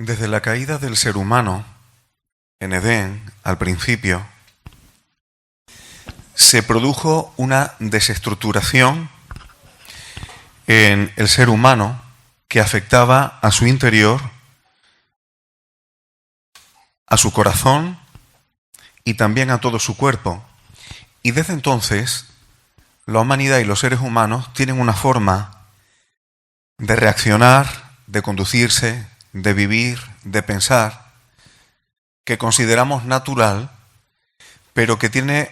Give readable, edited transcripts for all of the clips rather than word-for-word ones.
Desde la caída del ser humano en Edén, al principio, se produjo una desestructuración en el ser humano que afectaba a su interior, a su corazón y también a todo su cuerpo. Y desde entonces, la humanidad y los seres humanos tienen una forma de reaccionar, de conducirse, de vivir, de pensar, que consideramos natural, pero que tiene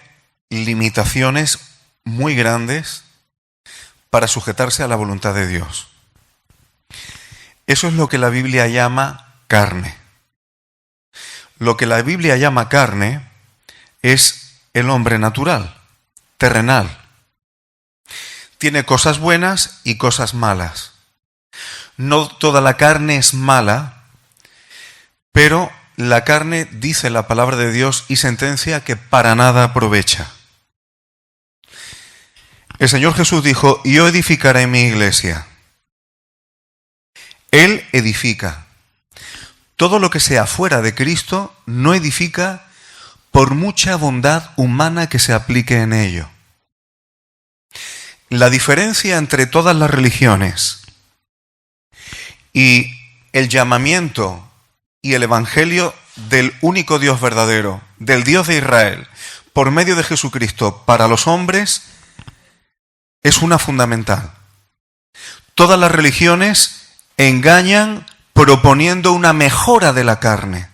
limitaciones muy grandes para sujetarse a la voluntad de Dios. Eso es lo que la Biblia llama carne. Lo que la Biblia llama carne es el hombre natural, terrenal. Tiene cosas buenas y cosas malas. No toda la carne es mala, pero la carne, dice la palabra de Dios, y sentencia que para nada aprovecha. El Señor Jesús dijo: yo edificaré mi iglesia. Él edifica. Todo lo que sea fuera de Cristo no edifica por mucha bondad humana que se aplique en ello. La diferencia entre todas las religiones y el llamamiento y el evangelio del único Dios verdadero, del Dios de Israel, por medio de Jesucristo para los hombres, es una fundamental. Todas las religiones engañan proponiendo una mejora de la carne.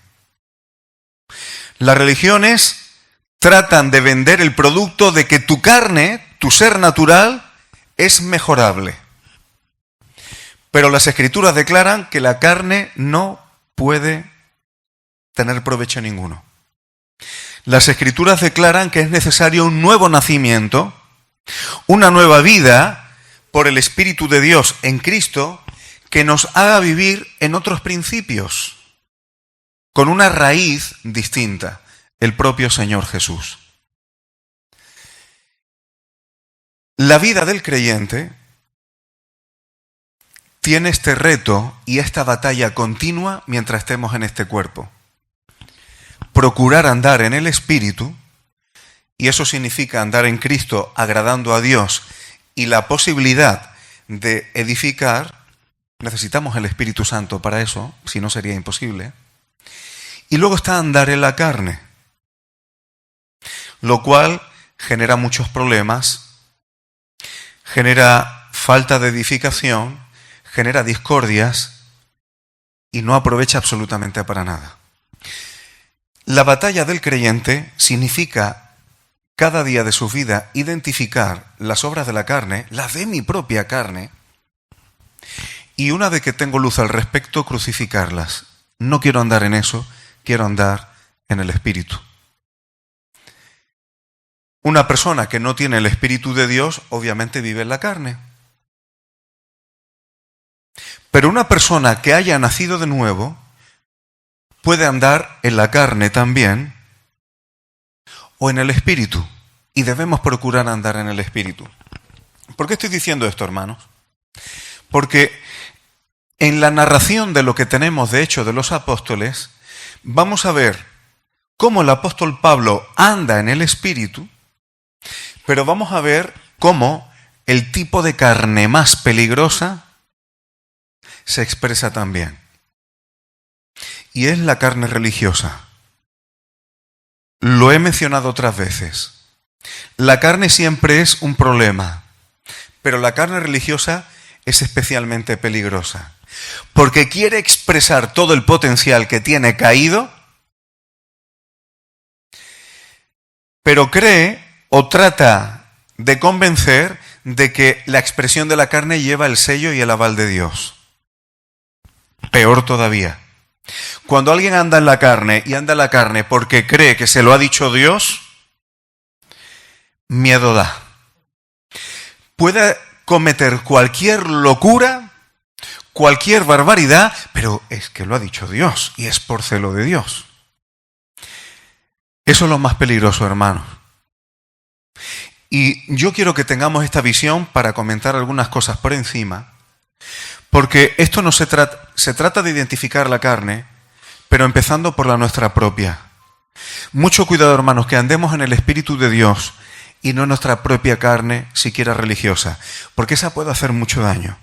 Las religiones tratan de vender el producto de que tu carne, tu ser natural, es mejorable. Pero las Escrituras declaran que la carne no puede tener provecho ninguno. Las Escrituras declaran que es necesario un nuevo nacimiento, una nueva vida por el Espíritu de Dios en Cristo, que nos haga vivir en otros principios, con una raíz distinta, el propio Señor Jesús. La vida del creyente tiene este reto y esta batalla continua mientras estemos en este cuerpo. Procurar andar en el Espíritu, y eso significa andar en Cristo agradando a Dios, y la posibilidad de edificar. Necesitamos el Espíritu Santo para eso, si no sería imposible. Y luego está andar en la carne, lo cual genera muchos problemas, genera falta de edificación, genera discordias y no aprovecha absolutamente para nada. La batalla del creyente significa cada día de su vida identificar las obras de la carne, las de mi propia carne, y una vez que tengo luz al respecto, crucificarlas. No quiero andar en eso, quiero andar en el Espíritu. Una persona que no tiene el Espíritu de Dios, obviamente vive en la carne. Pero una persona que haya nacido de nuevo puede andar en la carne también o en el Espíritu. Y debemos procurar andar en el Espíritu. ¿Por qué estoy diciendo esto, hermanos? Porque en la narración de lo que tenemos de Hechos de los Apóstoles, vamos a ver cómo el apóstol Pablo anda en el Espíritu, pero vamos a ver cómo el tipo de carne más peligrosa se expresa también. Y es la carne religiosa. Lo he mencionado otras veces. La carne siempre es un problema, pero la carne religiosa es especialmente peligrosa, porque quiere expresar todo el potencial que tiene caído, pero cree o trata de convencer de que la expresión de la carne lleva el sello y el aval de Dios. Peor todavía. Cuando alguien anda en la carne y anda en la carne porque cree que se lo ha dicho Dios, miedo da. Puede cometer cualquier locura, cualquier barbaridad, pero es que lo ha dicho Dios y es por celo de Dios. Eso es lo más peligroso, hermanos. Y yo quiero que tengamos esta visión para comentar algunas cosas por encima, porque esto no se trata, se trata de identificar la carne, pero empezando por la nuestra propia. Mucho cuidado, hermanos, que andemos en el Espíritu de Dios y no en nuestra propia carne, siquiera religiosa, porque esa puede hacer mucho daño.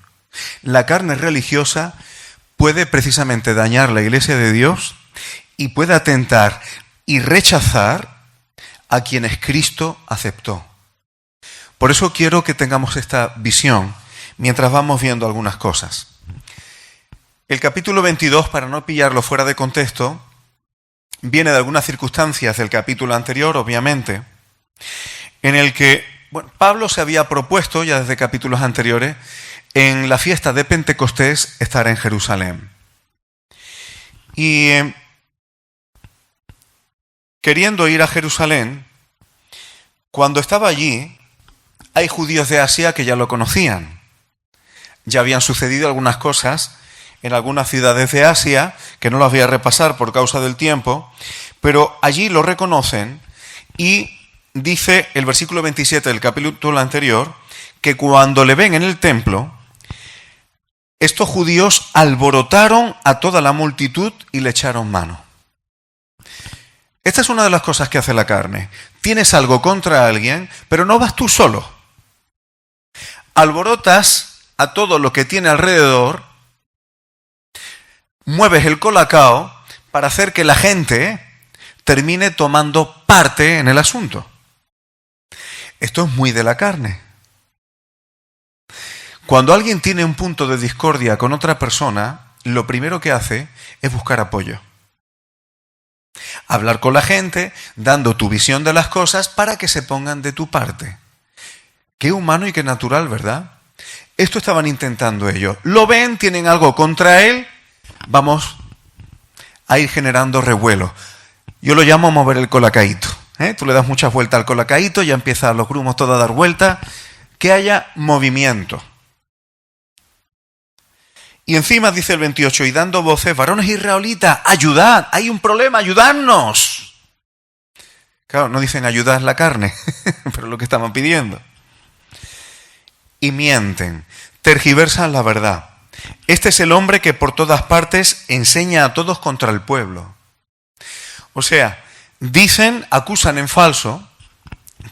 La carne religiosa puede precisamente dañar la iglesia de Dios y puede atentar y rechazar a quienes Cristo aceptó. Por eso quiero que tengamos esta visión mientras vamos viendo algunas cosas. El capítulo 22, para no pillarlo fuera de contexto, viene de algunas circunstancias del capítulo anterior, obviamente, en el que Pablo se había propuesto, ya desde capítulos anteriores, en la fiesta de Pentecostés estar en Jerusalén. Y queriendo ir a Jerusalén, cuando estaba allí, hay judíos de Asia que ya lo conocían. Ya habían sucedido algunas cosas en algunas ciudades de Asia, que no las voy a repasar por causa del tiempo, pero allí lo reconocen y dice el versículo 27 del capítulo anterior, que cuando le ven en el templo, estos judíos alborotaron a toda la multitud y le echaron mano. Esta es una de las cosas que hace la carne. Tienes algo contra alguien, pero no vas tú solo. Alborotas a todo lo que tiene alrededor, mueves el colacao para hacer que la gente termine tomando parte en el asunto. Esto es muy de la carne. Cuando alguien tiene un punto de discordia con otra persona, lo primero que hace es buscar apoyo. Hablar con la gente, dando tu visión de las cosas para que se pongan de tu parte. Qué humano y qué natural, ¿verdad? Esto estaban intentando ellos. Lo ven, tienen algo contra él, vamos a ir generando revuelo. Yo lo llamo mover el colacaíto. Tú le das muchas vueltas al colacaíto, ya empiezan los grumos todos a dar vueltas, que haya movimiento. Y encima dice el 28, y dando voces, varones israelitas, ayudad, hay un problema, ayudadnos. Claro, no dicen ayudad la carne, pero es lo que estaban pidiendo. Y mienten, tergiversan la verdad. Este es el hombre que por todas partes enseña a todos contra el pueblo. O sea, dicen, acusan en falso,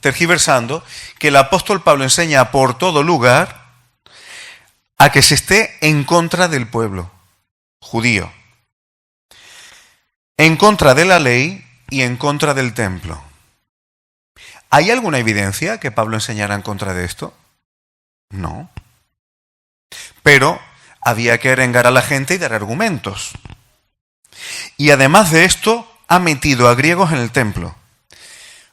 tergiversando, que el apóstol Pablo enseña por todo lugar a que se esté en contra del pueblo judío, en contra de la ley y en contra del templo. ¿Hay alguna evidencia que Pablo enseñara en contra de esto? No. Pero había que arengar a la gente y dar argumentos. Y además de esto, ha metido a griegos en el templo.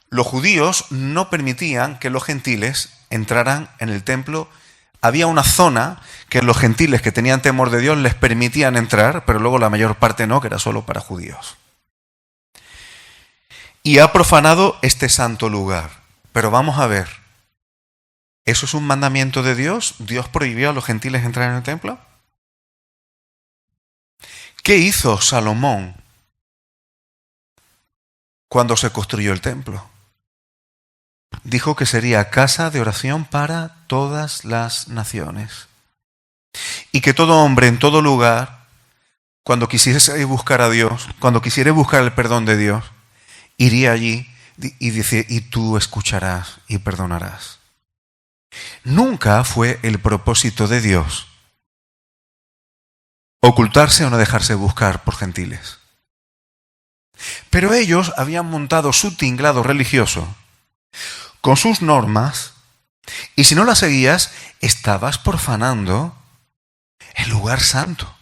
Los judíos no permitían que los gentiles entraran en el templo. Había una zona que los gentiles que tenían temor de Dios les permitían entrar, pero luego la mayor parte no, que era solo para judíos. Y ha profanado este santo lugar. Pero vamos a ver, ¿eso es un mandamiento de Dios? ¿Dios prohibió a los gentiles entrar en el templo? ¿Qué hizo Salomón cuando se construyó el templo? Dijo que sería casa de oración para todas las naciones. Y que todo hombre en todo lugar, cuando quisiese buscar a Dios, cuando quisiera buscar el perdón de Dios, iría allí y dice, y tú escucharás y perdonarás. Nunca fue el propósito de Dios ocultarse o no dejarse buscar por gentiles. Pero ellos habían montado su tinglado religioso con sus normas, y si no las seguías, estabas profanando el lugar santo.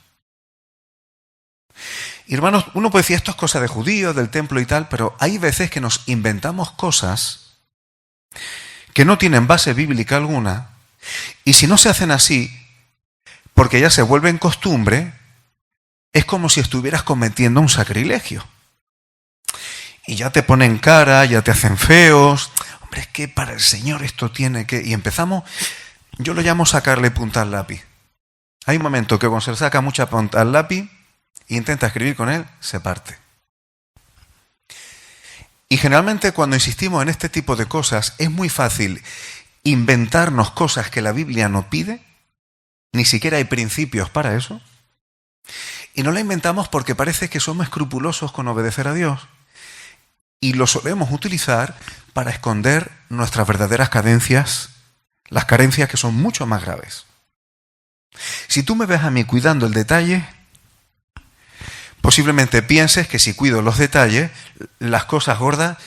Y hermanos, uno puede decir, esto es cosa de judíos, del templo y tal, pero hay veces que nos inventamos cosas que no tienen base bíblica alguna, y si no se hacen así, porque ya se vuelven costumbre, es como si estuvieras cometiendo un sacrilegio. Y ya te ponen cara, ya te hacen feos. Hombre, es que para el Señor esto tiene que... Y empezamos, yo lo llamo sacarle punta al lápiz. Hay un momento que cuando se le saca mucha punta al lápiz e intenta escribir con él, se parte. Y generalmente cuando insistimos en este tipo de cosas, es muy fácil inventarnos cosas que la Biblia no pide. Ni siquiera hay principios para eso. Y no la inventamos porque parece que somos escrupulosos con obedecer a Dios. Y lo solemos utilizar para esconder nuestras verdaderas carencias, las carencias que son mucho más graves. Si tú me ves a mí cuidando el detalle, posiblemente pienses que si cuido los detalles, las cosas gordas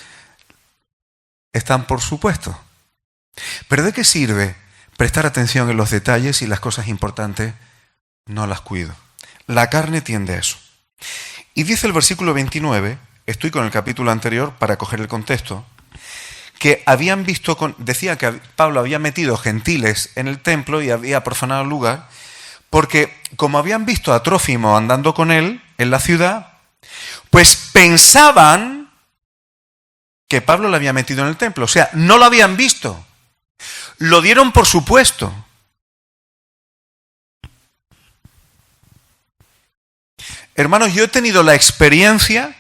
están por supuesto. Pero ¿de qué sirve prestar atención en los detalles si las cosas importantes no las cuido? La carne tiende a eso. Y dice el versículo 29, estoy con el capítulo anterior para coger el contexto, que habían visto, decía que Pablo había metido gentiles en el templo y había profanado el lugar, porque como habían visto a Trófimo andando con él en la ciudad, pues pensaban que Pablo lo había metido en el templo. O sea, no lo habían visto. Lo dieron por supuesto. Hermanos, yo he tenido la experiencia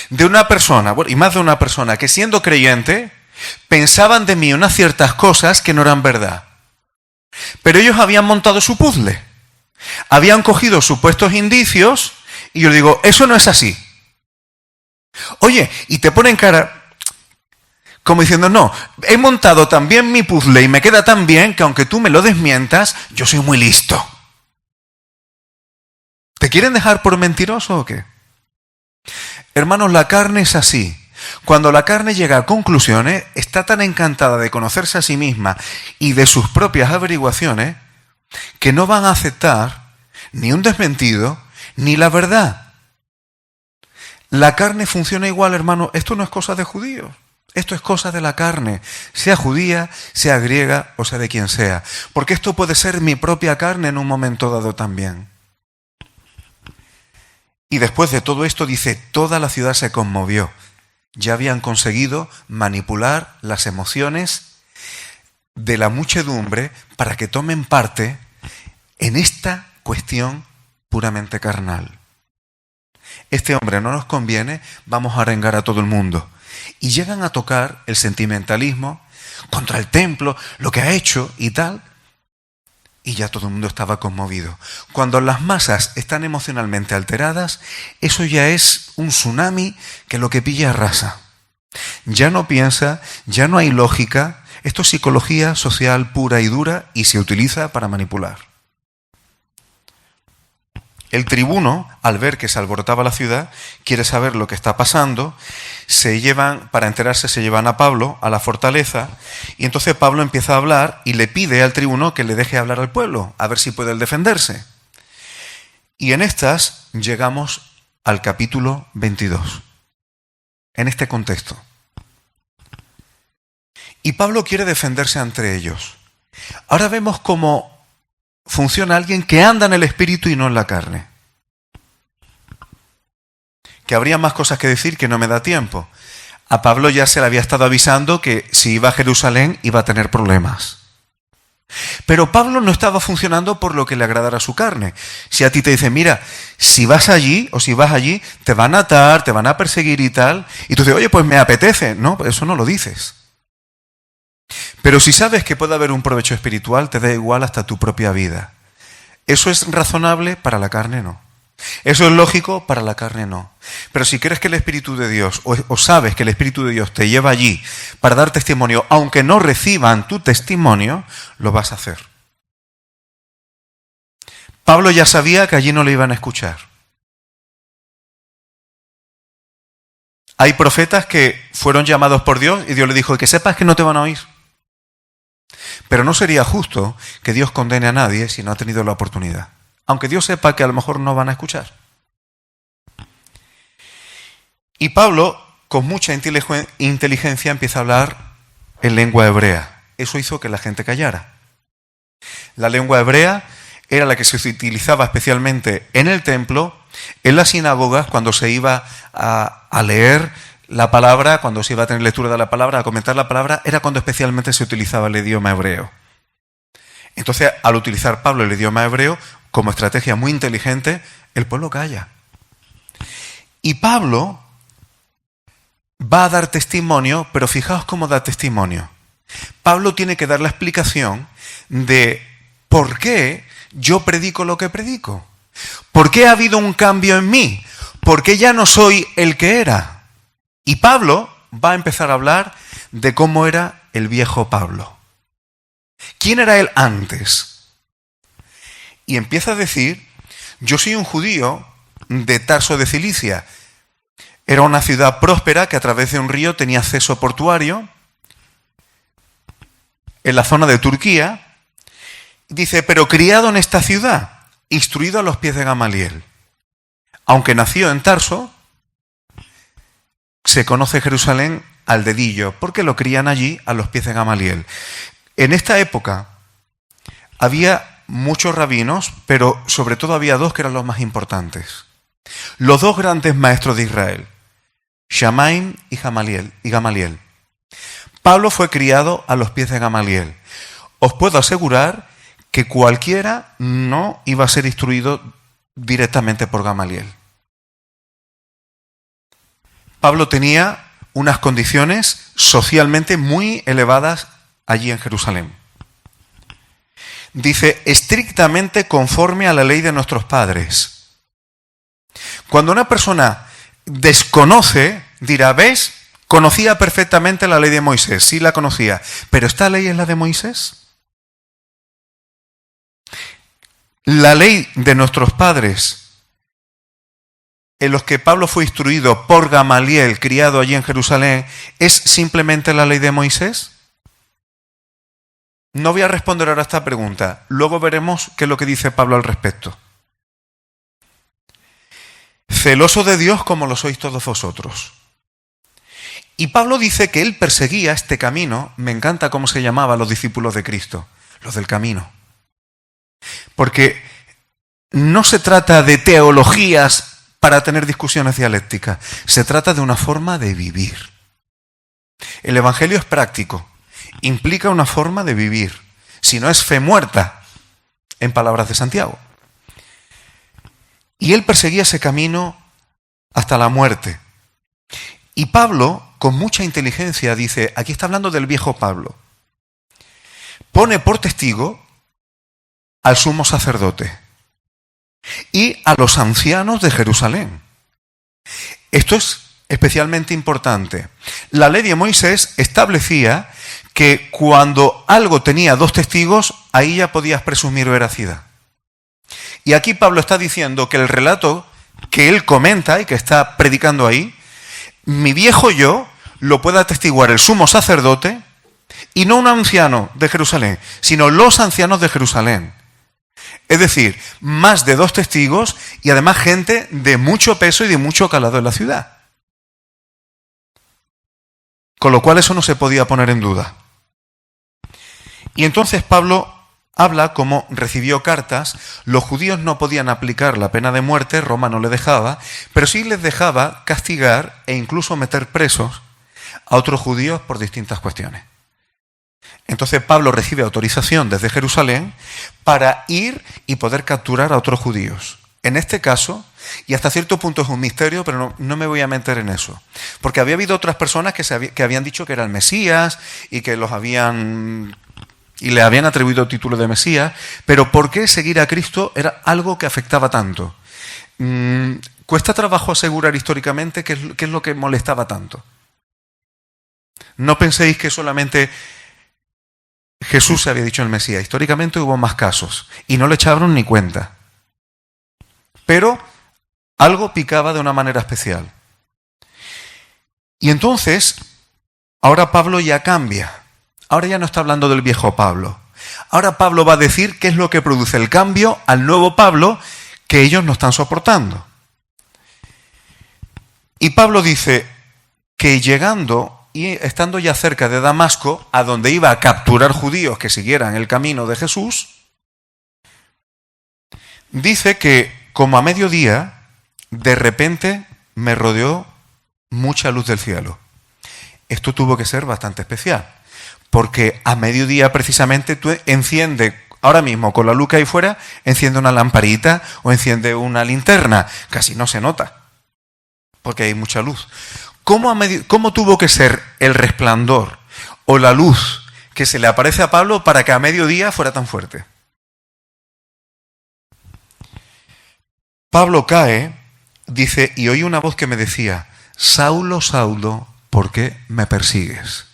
de una persona, y más de una persona, que siendo creyente, pensaban de mí unas ciertas cosas que no eran verdad. Pero ellos habían montado su puzzle. Habían cogido supuestos indicios y yo digo, eso no es así. Oye, y te ponen cara como diciendo, no, he montado también mi puzzle y me queda tan bien que aunque tú me lo desmientas, yo soy muy listo. ¿Te quieren dejar por mentiroso o qué? Hermanos, la carne es así. Cuando la carne llega a conclusiones, está tan encantada de conocerse a sí misma y de sus propias averiguaciones, que no van a aceptar ni un desmentido, ni la verdad. La carne funciona igual, hermano. Esto no es cosa de judíos. Esto es cosa de la carne, sea judía, sea griega o sea de quien sea. Porque esto puede ser mi propia carne en un momento dado también. Y después de todo esto dice, toda la ciudad se conmovió. Ya habían conseguido manipular las emociones de la muchedumbre para que tomen parte en esta cuestión puramente carnal. Este hombre no nos conviene, vamos a arengar a todo el mundo. Y llegan a tocar el sentimentalismo contra el templo, lo que ha hecho y tal. Y ya todo el mundo estaba conmovido. Cuando las masas están emocionalmente alteradas, eso ya es un tsunami que lo que pilla arrasa. Ya no piensa, ya no hay lógica. Esto es psicología social pura y dura y se utiliza para manipular. El tribuno, al ver que se alborotaba la ciudad, quiere saber lo que está pasando. Para enterarse, se llevan a Pablo a la fortaleza y entonces Pablo empieza a hablar y le pide al tribuno que le deje hablar al pueblo, a ver si puede él defenderse. Y en estas llegamos al capítulo 22, en este contexto. Y Pablo quiere defenderse ante ellos. Ahora vemos cómo funciona alguien que anda en el espíritu y no en la carne. Que habría más cosas que decir que no me da tiempo. A Pablo ya se le había estado avisando que si iba a Jerusalén iba a tener problemas. Pero Pablo no estaba funcionando por lo que le agradara a su carne. Si a ti te dicen, mira, si vas allí o si vas allí, te van a atar, te van a perseguir y tal, y tú dices, oye, pues me apetece. No, eso no lo dices. Pero si sabes que puede haber un provecho espiritual, te da igual hasta tu propia vida. ¿Eso es razonable? Para la carne no. ¿Eso es lógico? Para la carne no. Pero si crees que el Espíritu de Dios, o sabes que el Espíritu de Dios te lleva allí para dar testimonio, aunque no reciban tu testimonio, lo vas a hacer. Pablo ya sabía que allí no le iban a escuchar. Hay profetas que fueron llamados por Dios y Dios le dijo, que sepas que no te van a oír. Pero no sería justo que Dios condene a nadie si no ha tenido la oportunidad. Aunque Dios sepa que a lo mejor no van a escuchar. Y Pablo, con mucha inteligencia, empieza a hablar en lengua hebrea. Eso hizo que la gente callara. La lengua hebrea era la que se utilizaba especialmente en el templo, en las sinagogas, cuando se iba a leer la palabra, cuando se iba a tener lectura de la palabra, a comentar la palabra, era cuando especialmente se utilizaba el idioma hebreo. Entonces, al utilizar Pablo el idioma hebreo, como estrategia muy inteligente, el pueblo calla. Y Pablo va a dar testimonio, pero fijaos cómo da testimonio. Pablo tiene que dar la explicación de por qué yo predico lo que predico. ¿Por qué ha habido un cambio en mí? ¿Por qué ya no soy el que era? Y Pablo va a empezar a hablar de cómo era el viejo Pablo. ¿Quién era él antes? Y empieza a decir, yo soy un judío de Tarso de Cilicia. Era una ciudad próspera que a través de un río tenía acceso portuario en la zona de Turquía. Dice, pero criado en esta ciudad, instruido a los pies de Gamaliel. Aunque nació en Tarso, se conoce Jerusalén al dedillo, porque lo crían allí a los pies de Gamaliel. En esta época había muchos rabinos, pero sobre todo había dos que eran los más importantes. Los dos grandes maestros de Israel, Shammai y Gamaliel. Pablo fue criado a los pies de Gamaliel. Os puedo asegurar que cualquiera no iba a ser instruido directamente por Gamaliel. Pablo tenía unas condiciones socialmente muy elevadas allí en Jerusalén. Dice, estrictamente conforme a la ley de nuestros padres. Cuando una persona desconoce, dirá, ¿ves? Conocía perfectamente la ley de Moisés, sí la conocía, pero ¿esta ley es la de Moisés? La ley de nuestros padres, en los que Pablo fue instruido por Gamaliel, criado allí en Jerusalén, ¿es simplemente la ley de Moisés? No voy a responder ahora a esta pregunta. Luego veremos qué es lo que dice Pablo al respecto. Celoso de Dios como lo sois todos vosotros. Y Pablo dice que él perseguía este camino. Me encanta cómo se llamaban los discípulos de Cristo, los del camino. Porque no se trata de teologías para tener discusiones dialécticas. Se trata de una forma de vivir. El Evangelio es práctico. Implica una forma de vivir. Si no es fe muerta, en palabras de Santiago. Y él perseguía ese camino hasta la muerte. Y Pablo, con mucha inteligencia, dice, aquí está hablando del viejo Pablo, pone por testigo al sumo sacerdote y a los ancianos de Jerusalén. Esto es especialmente importante. La ley de Moisés establecía que cuando algo tenía dos testigos, ahí ya podías presumir veracidad. Y aquí Pablo está diciendo que el relato que él comenta y que está predicando ahí, mi viejo yo lo puede atestiguar el sumo sacerdote y no un anciano de Jerusalén, sino los ancianos de Jerusalén. Es decir, más de dos testigos y además gente de mucho peso y de mucho calado en la ciudad. Con lo cual eso no se podía poner en duda. Y entonces Pablo habla como recibió cartas. Los judíos no podían aplicar la pena de muerte, Roma no le dejaba, pero sí les dejaba castigar e incluso meter presos a otros judíos por distintas cuestiones. Entonces Pablo recibe autorización desde Jerusalén para ir y poder capturar a otros judíos. En este caso, y hasta cierto punto es un misterio, pero no me voy a meter en eso, porque había habido otras personas que habían dicho que era el Mesías y que y le habían atribuido el título de Mesías, pero ¿por qué seguir a Cristo era algo que afectaba tanto? Cuesta trabajo asegurar históricamente qué es lo que molestaba tanto. No penséis que solamente Jesús se había dicho el Mesías. Históricamente hubo más casos y no le echaron ni cuenta. Pero algo picaba de una manera especial. Y entonces, ahora Pablo ya cambia. Ahora ya no está hablando del viejo Pablo. Ahora Pablo va a decir qué es lo que produce el cambio al nuevo Pablo que ellos no están soportando. Y Pablo dice que llegando y estando ya cerca de Damasco, a donde iba a capturar judíos que siguieran el camino de Jesús, dice que como a mediodía, de repente me rodeó mucha luz del cielo. Esto tuvo que ser bastante especial, porque a mediodía precisamente tú enciendes, ahora mismo con la luz que hay fuera, enciende una lamparita o enciende una linterna, casi no se nota, porque hay mucha luz. ¿Cómo tuvo que ser el resplandor o la luz que se le aparece a Pablo para que a mediodía fuera tan fuerte? Pablo cae, dice, y oí una voz que me decía, Saulo, Saulo, ¿por qué me persigues?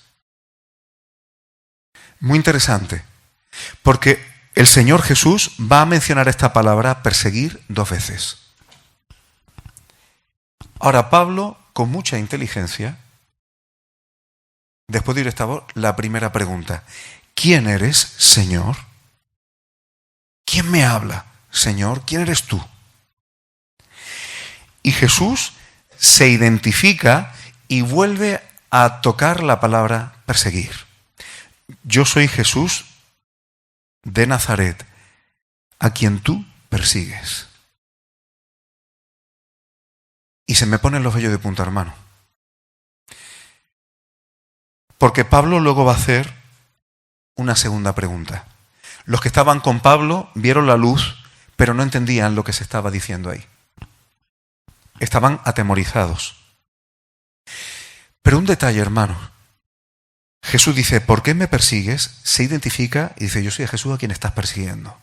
Muy interesante, porque el Señor Jesús va a mencionar esta palabra perseguir 2 veces. Ahora Pablo, con mucha inteligencia, después de oír esta voz, la primera pregunta, ¿quién eres, Señor? ¿Quién me habla, Señor? ¿Quién eres tú? Y Jesús se identifica y vuelve a tocar la palabra perseguir. Yo soy Jesús de Nazaret, a quien tú persigues. Y se me ponen los vellos de punta, hermano. Porque Pablo luego va a hacer una segunda pregunta. Los que estaban con Pablo vieron la luz, pero no entendían lo que se estaba diciendo ahí. Estaban atemorizados. Pero un detalle, hermano. Jesús dice, ¿por qué me persigues? Se identifica y dice, yo soy Jesús a quien estás persiguiendo.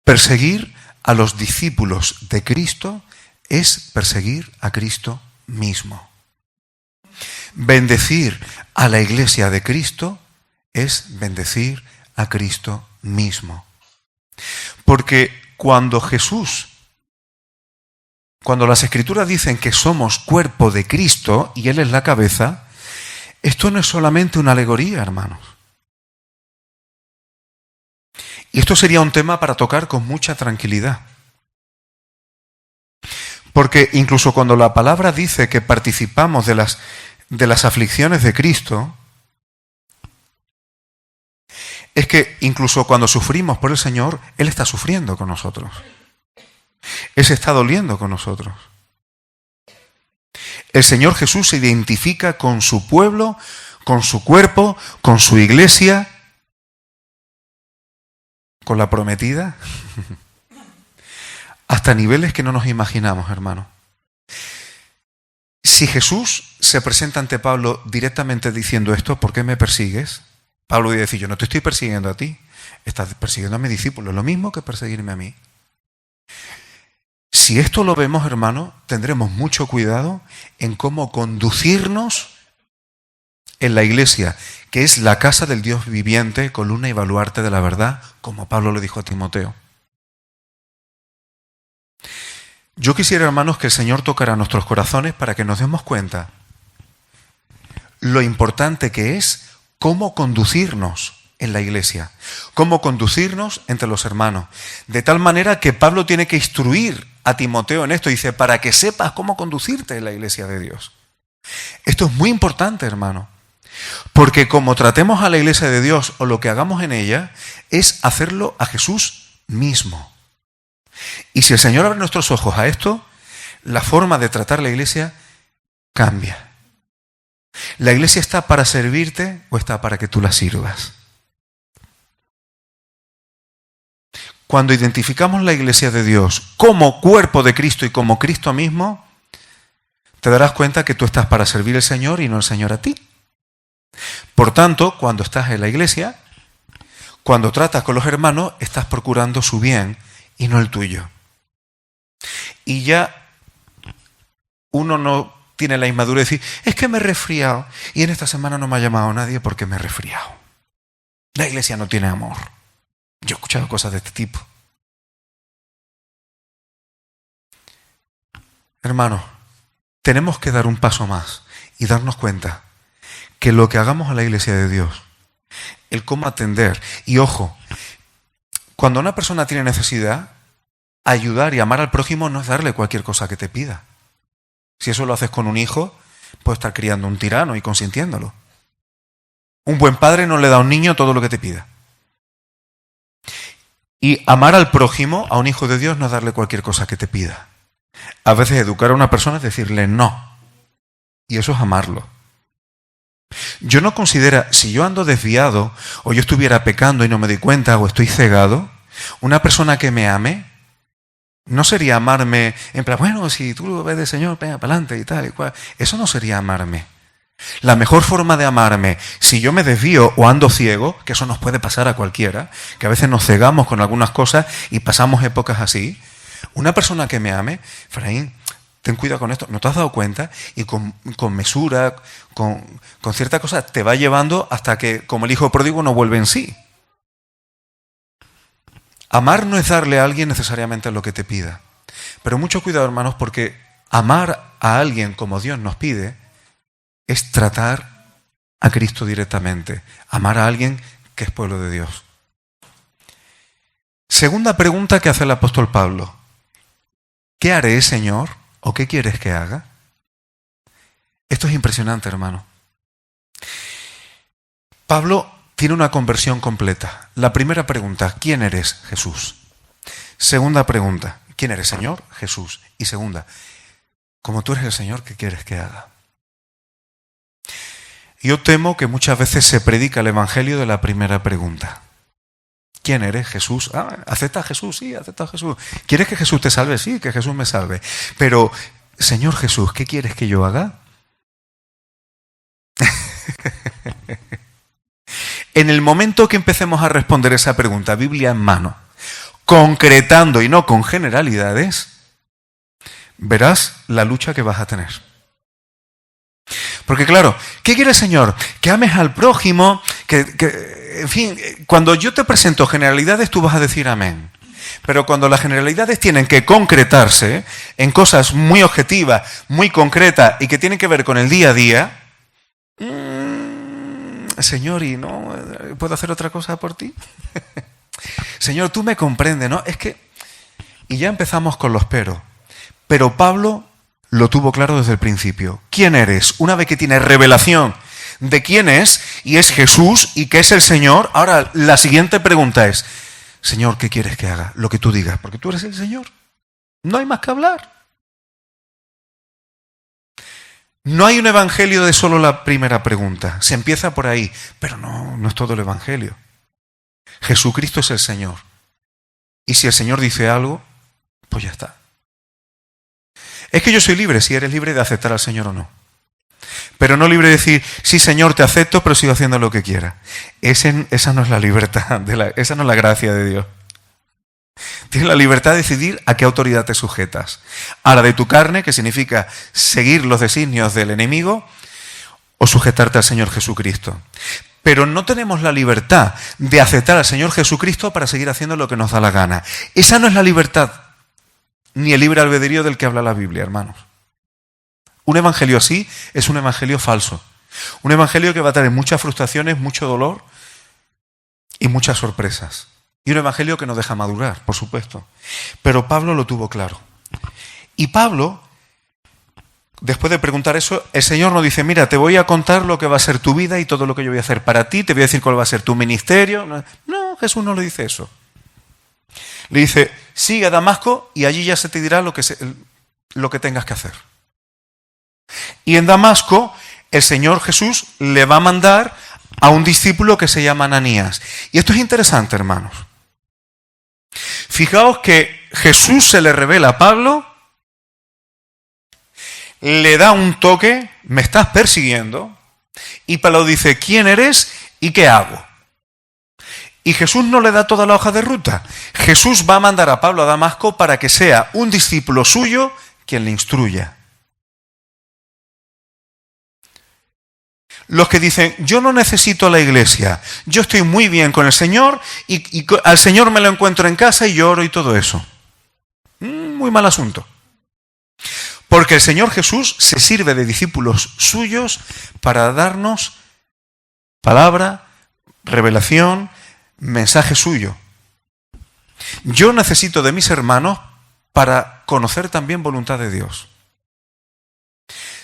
Perseguir a los discípulos de Cristo es perseguir a Cristo mismo. Bendecir a la iglesia de Cristo es bendecir a Cristo mismo. Porque cuando las Escrituras dicen que somos cuerpo de Cristo y Él es la cabeza, esto no es solamente una alegoría, hermanos. Y esto sería un tema para tocar con mucha tranquilidad. Porque incluso cuando la palabra dice que participamos de las aflicciones de Cristo, es que incluso cuando sufrimos por el Señor, Él está sufriendo con nosotros. Él se está doliendo con nosotros. El Señor Jesús se identifica con su pueblo, con su cuerpo, con su iglesia, con la prometida, hasta niveles que no nos imaginamos, hermano. Si Jesús se presenta ante Pablo directamente diciendo esto, ¿por qué me persigues? Pablo iba a decir, yo no te estoy persiguiendo a ti, estás persiguiendo a mi discípulo, es lo mismo que perseguirme a mí. Si esto lo vemos, hermano, tendremos mucho cuidado en cómo conducirnos en la iglesia, que es la casa del Dios viviente, columna y baluarte de la verdad, como Pablo le dijo a Timoteo. Yo quisiera, hermanos, que el Señor tocara nuestros corazones para que nos demos cuenta lo importante que es cómo conducirnos en la iglesia, cómo conducirnos entre los hermanos, de tal manera que Pablo tiene que instruir a Timoteo en esto, dice, para que sepas cómo conducirte en la iglesia de Dios. Esto es muy importante, hermano, porque como tratemos a la iglesia de Dios o lo que hagamos en ella, es hacerlo a Jesús mismo. Y si el Señor abre nuestros ojos a esto, la forma de tratar la iglesia cambia. ¿La iglesia está para servirte o está para que tú la sirvas? Cuando identificamos la iglesia de Dios como cuerpo de Cristo y como Cristo mismo, te darás cuenta que tú estás para servir al Señor y no el Señor a ti. Por tanto, cuando estás en la iglesia, cuando tratas con los hermanos, estás procurando su bien y no el tuyo. Y ya uno no tiene la inmadurez de decir, es que me he resfriado y en esta semana no me ha llamado nadie porque me he resfriado. La iglesia no tiene amor. Yo he escuchado cosas de este tipo. Hermanos, tenemos que dar un paso más y darnos cuenta que lo que hagamos a la iglesia de Dios, el cómo atender, y ojo, cuando una persona tiene necesidad, ayudar y amar al prójimo no es darle cualquier cosa que te pida. Si eso lo haces con un hijo, puedes estar criando un tirano y consintiéndolo. Un buen padre no le da a un niño todo lo que te pida. Y amar al prójimo, a un hijo de Dios, no es darle cualquier cosa que te pida. A veces educar a una persona es decirle no. Y eso es amarlo. Yo no considero, si yo ando desviado, o yo estuviera pecando y no me doy cuenta, o estoy cegado, una persona que me ame, no sería amarme en plan, bueno, si tú lo ves del Señor, venga para adelante y tal y cual. Eso no sería amarme. La mejor forma de amarme, si yo me desvío o ando ciego, que eso nos puede pasar a cualquiera, que a veces nos cegamos con algunas cosas y pasamos épocas así, una persona que me ame, Efraín, ten cuidado con esto, ¿no te has dado cuenta? Y con mesura, con cierta cosa, te va llevando hasta que, como el hijo pródigo, no vuelve en sí. Amar no es darle a alguien necesariamente lo que te pida. Pero mucho cuidado, hermanos, porque amar a alguien como Dios nos pide es tratar a Cristo directamente. Amar a alguien que es pueblo de Dios. Segunda pregunta que hace el apóstol Pablo. ¿Qué haré, Señor? ¿O qué quieres que haga? Esto es impresionante, hermano. Pablo tiene una conversión completa. La primera pregunta, ¿quién eres, Jesús? Segunda pregunta, ¿quién eres, Señor? Jesús. Y segunda, como tú eres el Señor, ¿qué quieres que haga? Yo temo que muchas veces se predica el evangelio de la primera pregunta. ¿Quién eres, Jesús? ¿Acepta a Jesús? Sí, acepta a Jesús. ¿Quieres que Jesús te salve? Sí, que Jesús me salve. Pero, Señor Jesús, ¿qué quieres que yo haga? En el momento que empecemos a responder esa pregunta, Biblia en mano, concretando y no con generalidades, verás la lucha que vas a tener. Porque claro, ¿qué quiere el Señor? Que ames al prójimo, en fin, cuando yo te presento generalidades tú vas a decir amén. Pero cuando las generalidades tienen que concretarse en cosas muy objetivas, muy concretas y que tienen que ver con el día a día, Señor, ¿y no puedo hacer otra cosa por ti? Señor, tú me comprendes, ¿no? Es que... Y ya empezamos con los peros. Pero Pablo lo tuvo claro desde el principio. ¿Quién eres? Una vez que tienes revelación de quién es, y es Jesús, y que es el Señor, ahora la siguiente pregunta es, Señor, ¿qué quieres que haga? Lo que tú digas, porque tú eres el Señor. No hay más que hablar. No hay un evangelio de solo la primera pregunta. Se empieza por ahí, pero no es todo el evangelio. Jesucristo es el Señor. Y si el Señor dice algo, pues ya está. Es que yo soy libre, si eres libre de aceptar al Señor o no. Pero no libre de decir, sí Señor, te acepto, pero sigo haciendo lo que quiera. Esa no es la libertad, esa no es la gracia de Dios. Tienes la libertad de decidir a qué autoridad te sujetas. A la de tu carne, que significa seguir los designios del enemigo, o sujetarte al Señor Jesucristo. Pero no tenemos la libertad de aceptar al Señor Jesucristo para seguir haciendo lo que nos da la gana. Esa no es la libertad, ni el libre albedrío del que habla la Biblia, hermanos. Un evangelio así es un evangelio falso. Un evangelio que va a traer muchas frustraciones, mucho dolor y muchas sorpresas. Y un evangelio que nos deja madurar, por supuesto. Pero Pablo lo tuvo claro. Y Pablo, después de preguntar eso, el Señor nos dice, mira, te voy a contar lo que va a ser tu vida y todo lo que yo voy a hacer para ti, te voy a decir cuál va a ser tu ministerio. No, Jesús no le dice eso. Le dice, sigue a Damasco y allí ya se te dirá lo que tengas que hacer. Y en Damasco, el Señor Jesús le va a mandar a un discípulo que se llama Ananías. Y esto es interesante, hermanos. Fijaos que Jesús se le revela a Pablo, le da un toque, me estás persiguiendo, y Pablo dice, ¿quién eres y qué hago? Y Jesús no le da toda la hoja de ruta. Jesús va a mandar a Pablo a Damasco para que sea un discípulo suyo quien le instruya. Los que dicen, yo no necesito la iglesia, yo estoy muy bien con el Señor y al Señor me lo encuentro en casa y yo oro y todo eso. Muy mal asunto. Porque el Señor Jesús se sirve de discípulos suyos para darnos palabra, revelación, mensaje suyo. Yo necesito de mis hermanos para conocer también voluntad de Dios.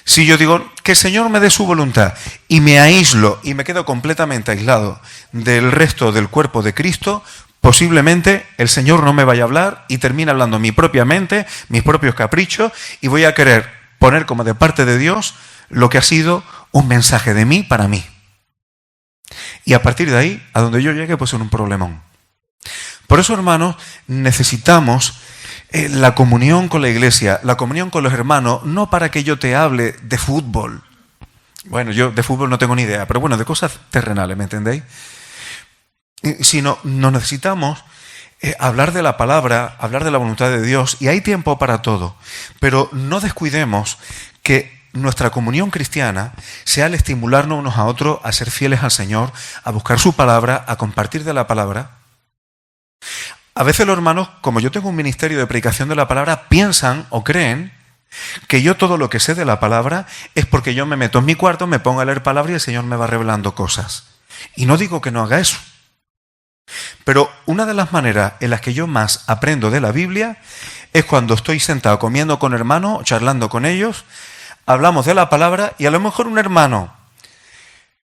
Si yo digo que el Señor me dé su voluntad y me aíslo y me quedo completamente aislado del resto del cuerpo de Cristo, posiblemente el Señor no me vaya a hablar y termine hablando mi propia mente, mis propios caprichos, y voy a querer poner como de parte de Dios lo que ha sido un mensaje de mí para mí. Y a partir de ahí, a donde yo llegue, puede ser un problemón. Por eso, hermanos, necesitamos la comunión con la iglesia, la comunión con los hermanos, no para que yo te hable de fútbol, Bueno, yo de fútbol no tengo ni idea, pero bueno, de cosas terrenales, ¿me entendéis? Sino nos necesitamos hablar de la palabra, hablar de la voluntad de Dios, y hay tiempo para todo. Pero no descuidemos que nuestra comunión cristiana sea el estimularnos unos a otros a ser fieles al Señor, a buscar su palabra, a compartir de la palabra. A veces los hermanos, como yo tengo un ministerio de predicación de la palabra, piensan o creen que yo todo lo que sé de la palabra es porque yo me meto en mi cuarto, me pongo a leer palabra y el Señor me va revelando cosas. Y no digo que no haga eso. Pero una de las maneras en las que yo más aprendo de la Biblia es cuando estoy sentado comiendo con hermanos, charlando con ellos, hablamos de la palabra y a lo mejor un hermano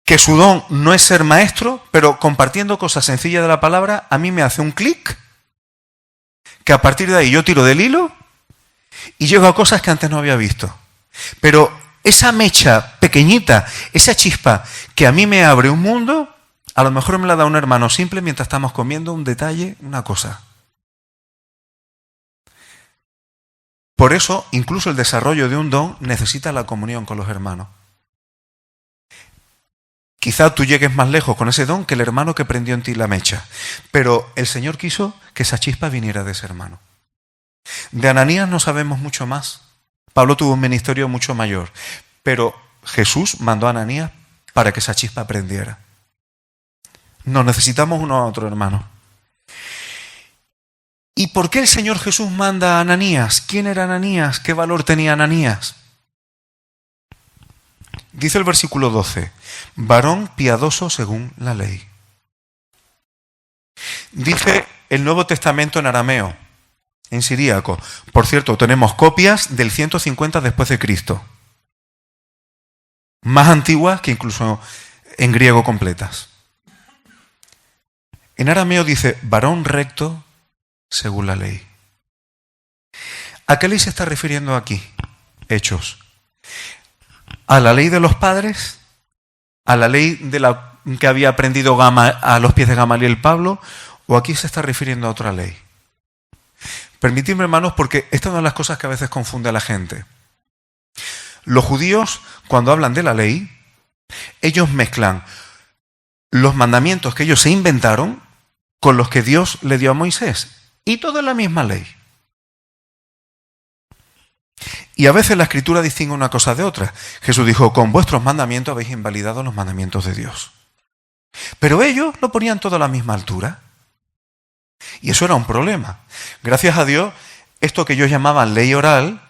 que su don no es ser maestro, pero compartiendo cosas sencillas de la palabra, a mí me hace un clic, que a partir de ahí yo tiro del hilo y llego a cosas que antes no había visto. Pero esa mecha pequeñita, esa chispa que a mí me abre un mundo, a lo mejor me la da un hermano simple mientras estamos comiendo, un detalle, una cosa. Por eso, incluso el desarrollo de un don necesita la comunión con los hermanos. Quizá tú llegues más lejos con ese don que el hermano que prendió en ti la mecha. Pero el Señor quiso que esa chispa viniera de ese hermano. De Ananías no sabemos mucho más. Pablo tuvo un ministerio mucho mayor. Pero Jesús mandó a Ananías para que esa chispa prendiera. Nos necesitamos uno a otro, hermano. ¿Y por qué el Señor Jesús manda a Ananías? ¿Quién era Ananías? ¿Qué valor tenía Ananías? Dice el versículo 12, varón piadoso según la ley. Dice el Nuevo Testamento en arameo, en siríaco. Por cierto, tenemos copias del 150 después de Cristo. Más antiguas que incluso en griego completas. En arameo dice, varón recto según la ley. ¿A qué ley se está refiriendo aquí? Hechos. ¿A la ley de los padres? ¿A la ley de la que había aprendido a los pies de Gamaliel Pablo? ¿O aquí se está refiriendo a otra ley? Permitidme, hermanos, porque esta es una de las cosas que a veces confunde a la gente. Los judíos, cuando hablan de la ley, ellos mezclan los mandamientos que ellos se inventaron con los que Dios le dio a Moisés. Y todo es la misma ley. Y a veces la Escritura distingue una cosa de otra. Jesús dijo, con vuestros mandamientos habéis invalidado los mandamientos de Dios. Pero ellos lo ponían todo a la misma altura. Y eso era un problema. Gracias a Dios, esto que ellos llamaban ley oral,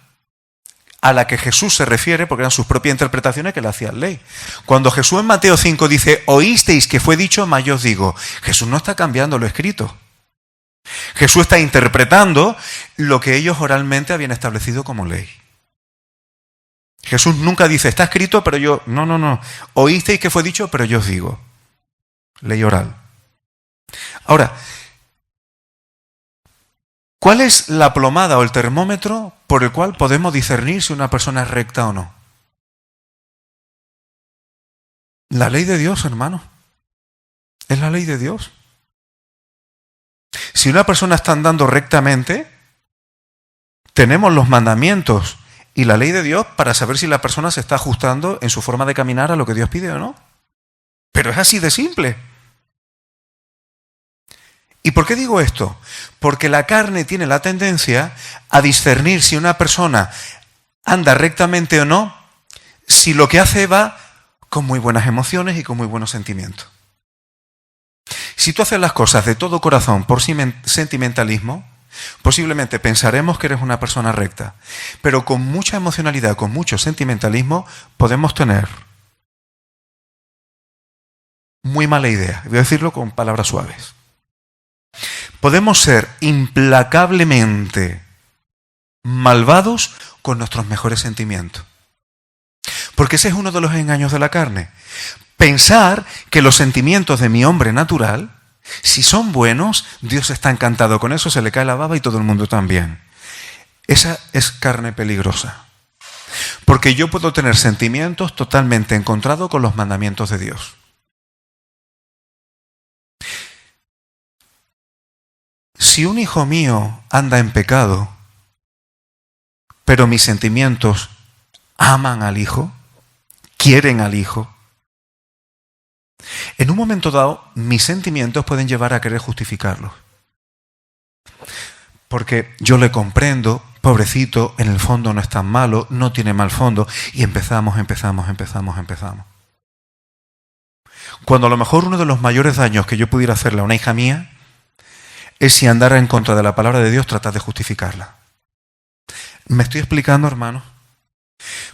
a la que Jesús se refiere, porque eran sus propias interpretaciones que le hacían ley. Cuando Jesús en Mateo 5 dice, oísteis que fue dicho, mas yo os digo, Jesús no está cambiando lo escrito. Jesús está interpretando lo que ellos oralmente habían establecido como ley. Jesús nunca dice, está escrito, pero yo... No. Oísteis que fue dicho, pero yo os digo. Ley oral. Ahora, ¿cuál es la plomada o el termómetro por el cual podemos discernir si una persona es recta o no? La ley de Dios, hermano. Es la ley de Dios. Si una persona está andando rectamente, tenemos los mandamientos y la ley de Dios para saber si la persona se está ajustando en su forma de caminar a lo que Dios pide o no. Pero es así de simple. ¿Y por qué digo esto? Porque la carne tiene la tendencia a discernir si una persona anda rectamente o no, si lo que hace va con muy buenas emociones y con muy buenos sentimientos. Si tú haces las cosas de todo corazón por sentimentalismo, posiblemente pensaremos que eres una persona recta, pero con mucha emocionalidad, con mucho sentimentalismo, podemos tener muy mala idea. Voy a decirlo con palabras suaves. Podemos ser implacablemente malvados con nuestros mejores sentimientos. Porque ese es uno de los engaños de la carne. Pensar que los sentimientos de mi hombre natural, si son buenos, Dios está encantado con eso, se le cae la baba y todo el mundo también. Esa es carne peligrosa. Porque yo puedo tener sentimientos totalmente encontrados con los mandamientos de Dios. Si un hijo mío anda en pecado, pero mis sentimientos aman al hijo, quieren al Hijo. En un momento dado, mis sentimientos pueden llevar a querer justificarlos. Porque yo le comprendo, pobrecito, en el fondo no es tan malo, no tiene mal fondo, y empezamos. Cuando a lo mejor uno de los mayores daños que yo pudiera hacerle a una hija mía es si andara en contra de la palabra de Dios, tratar de justificarla. ¿Me estoy explicando, hermanos?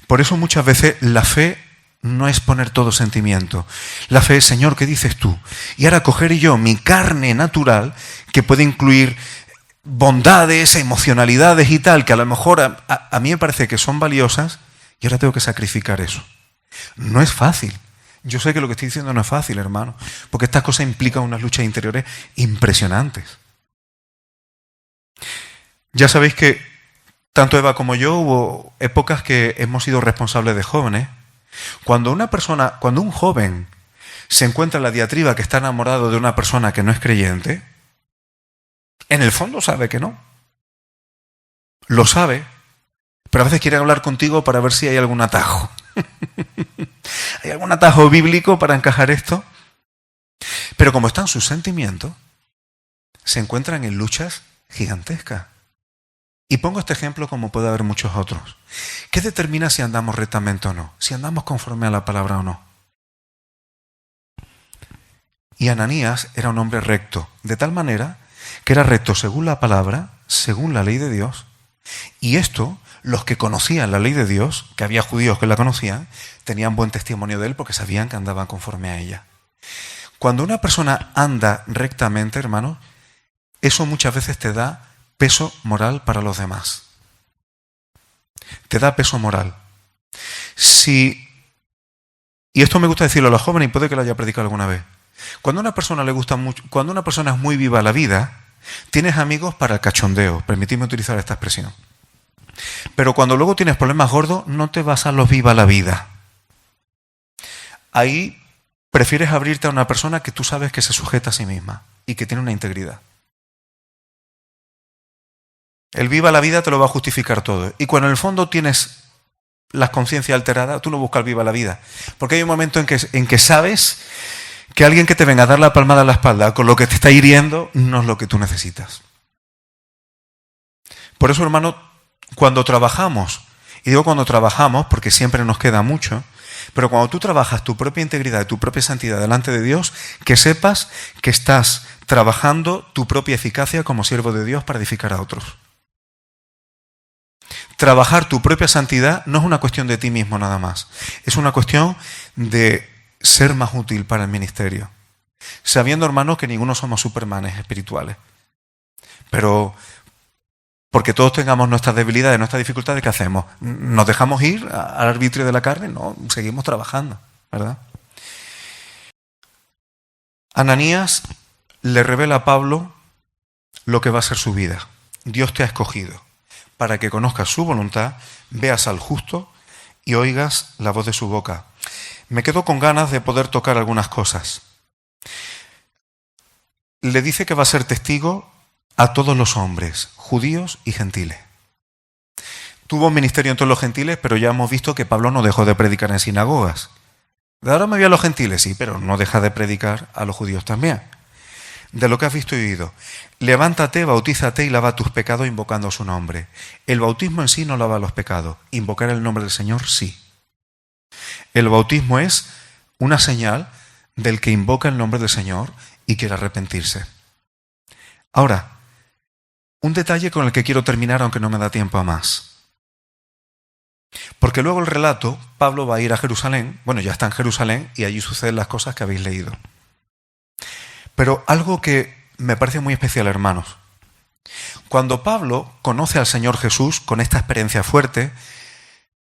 Por eso muchas veces la fe no es poner todo sentimiento. La fe es, Señor, ¿qué dices tú? Y ahora coger yo mi carne natural, que puede incluir bondades, emocionalidades y tal, que a lo mejor a mí me parece que son valiosas, y ahora tengo que sacrificar eso. No es fácil. Yo sé que lo que estoy diciendo no es fácil, hermano, porque estas cosas implican unas luchas interiores impresionantes. Ya sabéis que tanto Eva como yo hubo épocas que hemos sido responsables de jóvenes. Cuando un joven se encuentra en la diatriba que está enamorado de una persona que no es creyente, en el fondo sabe que no. Lo sabe, pero a veces quiere hablar contigo para ver si hay algún atajo. ¿Hay algún atajo bíblico para encajar esto? Pero como están sus sentimientos, se encuentran en luchas gigantescas. Y pongo este ejemplo como puede haber muchos otros. ¿Qué determina si andamos rectamente o no? Si andamos conforme a la palabra o no. Y Ananías era un hombre recto, de tal manera que era recto según la palabra, según la ley de Dios. Y esto, los que conocían la ley de Dios, que había judíos que la conocían, tenían buen testimonio de él porque sabían que andaban conforme a ella. Cuando una persona anda rectamente, hermano, eso muchas veces te da peso moral para los demás. Te da peso moral. Y esto me gusta decirlo a los jóvenes y puede que lo haya predicado alguna vez. Cuando a una persona le gusta mucho, cuando una persona es muy viva la vida, tienes amigos para el cachondeo, permitidme utilizar esta expresión. Pero cuando luego tienes problemas gordos, no te vas a los viva la vida. Ahí prefieres abrirte a una persona que tú sabes que se sujeta a sí misma y que tiene una integridad. El viva la vida te lo va a justificar todo. Y cuando en el fondo tienes la conciencia alterada, tú no buscas el viva la vida. Porque hay un momento en que sabes que alguien que te venga a dar la palmada en la espalda con lo que te está hiriendo no es lo que tú necesitas. Por eso, hermano, cuando trabajamos, y digo cuando trabajamos porque siempre nos queda mucho, pero cuando tú trabajas tu propia integridad y tu propia santidad delante de Dios, que sepas que estás trabajando tu propia eficacia como siervo de Dios para edificar a otros. Trabajar tu propia santidad no es una cuestión de ti mismo nada más, es una cuestión de ser más útil para el ministerio. Sabiendo, hermanos, que ninguno somos supermanes espirituales. Pero porque todos tengamos nuestras debilidades, nuestras dificultades, ¿qué hacemos? ¿Nos dejamos ir al arbitrio de la carne? No, seguimos trabajando, ¿verdad? Ananías le revela a Pablo lo que va a ser su vida. Dios te ha escogido para que conozcas su voluntad, veas al justo y oigas la voz de su boca. Me quedo con ganas de poder tocar algunas cosas. Le dice que va a ser testigo a todos los hombres, judíos y gentiles. Tuvo un ministerio entre los gentiles, pero ya hemos visto que Pablo no dejó de predicar en sinagogas. De ahora me voy a los gentiles, sí, pero no deja de predicar a los judíos también. De lo que has visto y oído. Levántate, bautízate y lava tus pecados invocando su nombre. El bautismo en sí no lava los pecados. Invocar el nombre del Señor, sí. El bautismo es una señal del que invoca el nombre del Señor y quiere arrepentirse. Ahora, un detalle con el que quiero terminar, aunque no me da tiempo a más. Porque luego el relato, Pablo va a ir a Jerusalén, bueno, ya está en Jerusalén y allí suceden las cosas que habéis leído. Pero algo que me parece muy especial, hermanos. Cuando Pablo conoce al Señor Jesús con esta experiencia fuerte,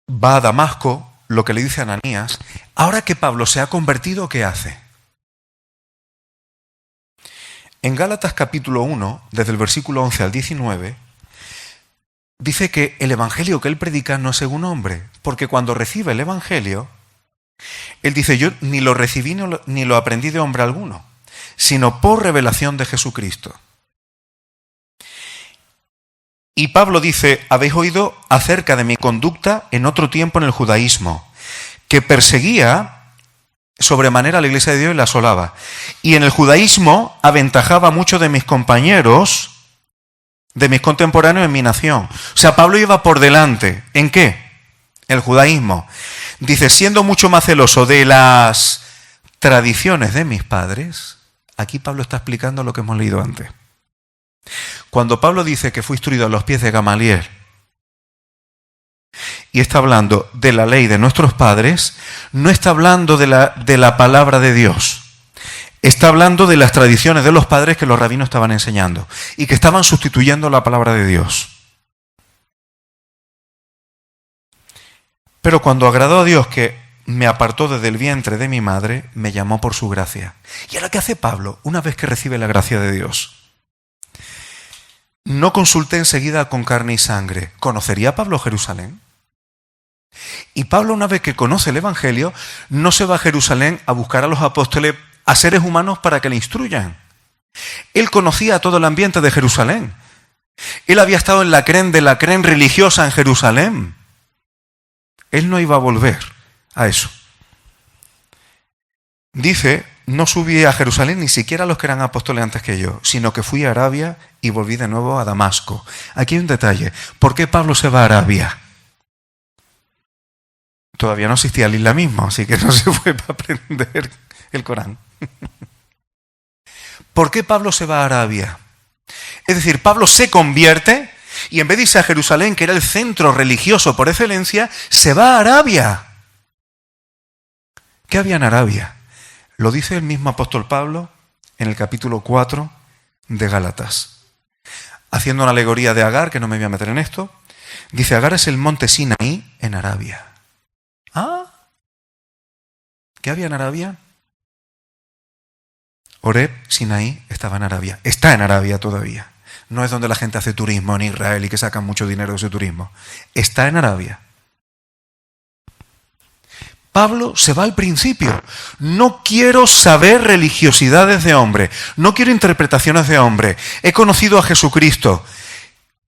va a Damasco, lo que le dice a Ananías, ahora que Pablo se ha convertido, ¿qué hace? En Gálatas capítulo 1, desde el versículo 11 al 19, dice que el evangelio que él predica no es según hombre, porque cuando recibe el evangelio, él dice, yo ni lo recibí ni lo aprendí de hombre alguno, sino por revelación de Jesucristo. Y Pablo dice, habéis oído acerca de mi conducta en otro tiempo en el judaísmo, que perseguía sobremanera a la iglesia de Dios y la asolaba. Y en el judaísmo aventajaba a muchos de mis compañeros, de mis contemporáneos en mi nación. O sea, Pablo iba por delante. ¿En qué? El judaísmo. Dice, siendo mucho más celoso de las tradiciones de mis padres. Aquí Pablo está explicando lo que hemos leído antes. Cuando Pablo dice que fue instruido a los pies de Gamaliel y está hablando de la ley de nuestros padres, no está hablando de la palabra de Dios. Está hablando de las tradiciones de los padres que los rabinos estaban enseñando y que estaban sustituyendo la palabra de Dios. Pero cuando agradó a Dios que me apartó desde el vientre de mi madre, me llamó por su gracia. ¿Y ahora qué hace Pablo una vez que recibe la gracia de Dios? No consulté enseguida con carne y sangre. ¿Conocería Pablo Jerusalén? Y Pablo, una vez que conoce el Evangelio, no se va a Jerusalén a buscar a los apóstoles, a seres humanos para que le instruyan. Él conocía todo el ambiente de Jerusalén. Él había estado en la crén religiosa en Jerusalén. Él no iba a volver a eso. Dice, no subí a Jerusalén ni siquiera a los que eran apóstoles antes que yo, sino que fui a Arabia y volví de nuevo a Damasco. Aquí hay un detalle. ¿Por qué Pablo se va a Arabia? Todavía no existía el islamismo, así que no se fue para aprender el Corán. ¿Por qué Pablo se va a Arabia? Es decir, Pablo se convierte y en vez de irse a Jerusalén, que era el centro religioso por excelencia, se va a Arabia. ¿Qué había en Arabia? Lo dice el mismo apóstol Pablo en el capítulo 4 de Gálatas. Haciendo una alegoría de Agar, que no me voy a meter en esto, dice, Agar es el monte Sinaí en Arabia. ¿Ah? ¿Qué había en Arabia? Horeb, Sinaí, estaba en Arabia. Está en Arabia todavía. No es donde la gente hace turismo en Israel y que sacan mucho dinero de ese turismo. Está en Arabia. Pablo se va al principio. No quiero saber religiosidades de hombre. No quiero interpretaciones de hombre. He conocido a Jesucristo.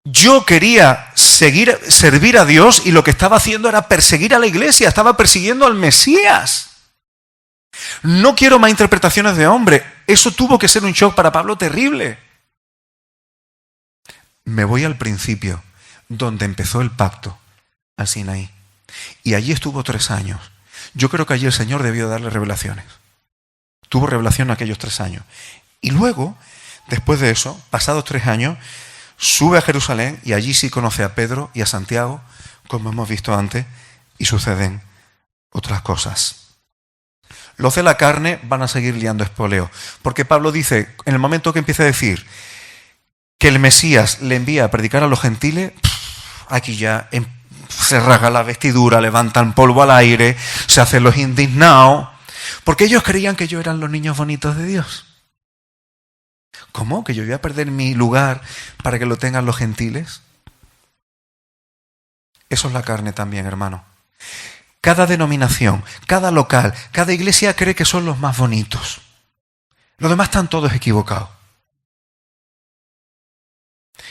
Yo quería servir a Dios y lo que estaba haciendo era perseguir a la iglesia. Estaba persiguiendo al Mesías. No quiero más interpretaciones de hombre. Eso tuvo que ser un shock para Pablo terrible. Me voy al principio, donde empezó el pacto, al Sinaí. Y allí estuvo 3 años. Yo creo que allí el Señor debió darle revelaciones. Tuvo revelación aquellos 3 años. Y luego, después de eso, pasados 3 años, sube a Jerusalén y allí sí conoce a Pedro y a Santiago, como hemos visto antes, y suceden otras cosas. Los de la carne van a seguir liando espoleo, porque Pablo dice, en el momento que empieza a decir que el Mesías le envía a predicar a los gentiles, aquí ya se rasga la vestidura, levantan polvo al aire, se hacen los indignados, porque ellos creían que yo eran los niños bonitos de Dios. ¿Cómo? ¿Que yo voy a perder mi lugar para que lo tengan los gentiles? Eso es la carne también, hermano. Cada denominación, cada local, cada iglesia cree que son los más bonitos. Los demás están todos equivocados.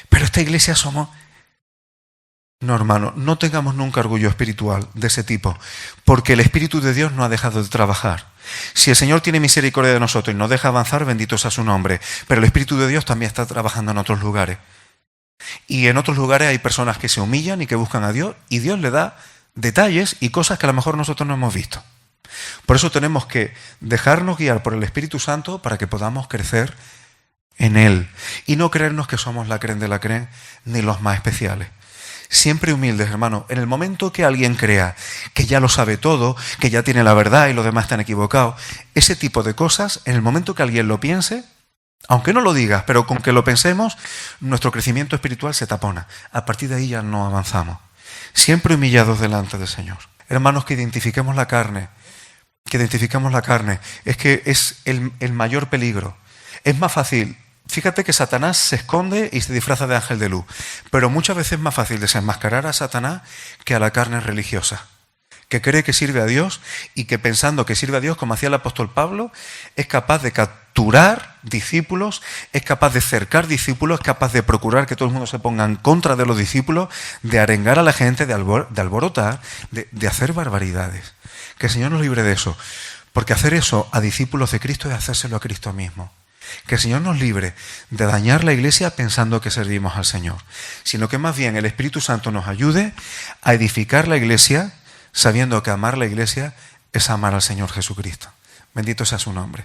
Pero esta iglesia somos... No, hermano, no tengamos nunca orgullo espiritual de ese tipo, porque el Espíritu de Dios no ha dejado de trabajar. Si el Señor tiene misericordia de nosotros y nos deja avanzar, bendito sea su nombre. Pero el Espíritu de Dios también está trabajando en otros lugares. Y en otros lugares hay personas que se humillan y que buscan a Dios, y Dios le da detalles y cosas que a lo mejor nosotros no hemos visto. Por eso tenemos que dejarnos guiar por el Espíritu Santo para que podamos crecer en Él. Y no creernos que somos la creen de la creen, ni los más especiales. Siempre humildes, hermano. En el momento que alguien crea que ya lo sabe todo, que ya tiene la verdad y los demás están equivocados, ese tipo de cosas, en el momento que alguien lo piense, aunque no lo digas, pero con que lo pensemos, nuestro crecimiento espiritual se tapona. A partir de ahí ya no avanzamos. Siempre humillados delante del Señor. Hermanos, que identifiquemos la carne. Es que es el mayor peligro. Es más fácil. Fíjate que Satanás se esconde y se disfraza de ángel de luz. Pero muchas veces es más fácil desenmascarar a Satanás que a la carne religiosa, que cree que sirve a Dios y que pensando que sirve a Dios, como hacía el apóstol Pablo, es capaz de capturar discípulos, es capaz de cercar discípulos, es capaz de procurar que todo el mundo se ponga en contra de los discípulos, de arengar a la gente, de alborotar, de hacer barbaridades. Que el Señor nos libre de eso, porque hacer eso a discípulos de Cristo es hacérselo a Cristo mismo. Que el Señor nos libre de dañar la iglesia pensando que servimos al Señor, sino que más bien el Espíritu Santo nos ayude a edificar la iglesia sabiendo que amar la iglesia es amar al Señor Jesucristo. Bendito sea su nombre.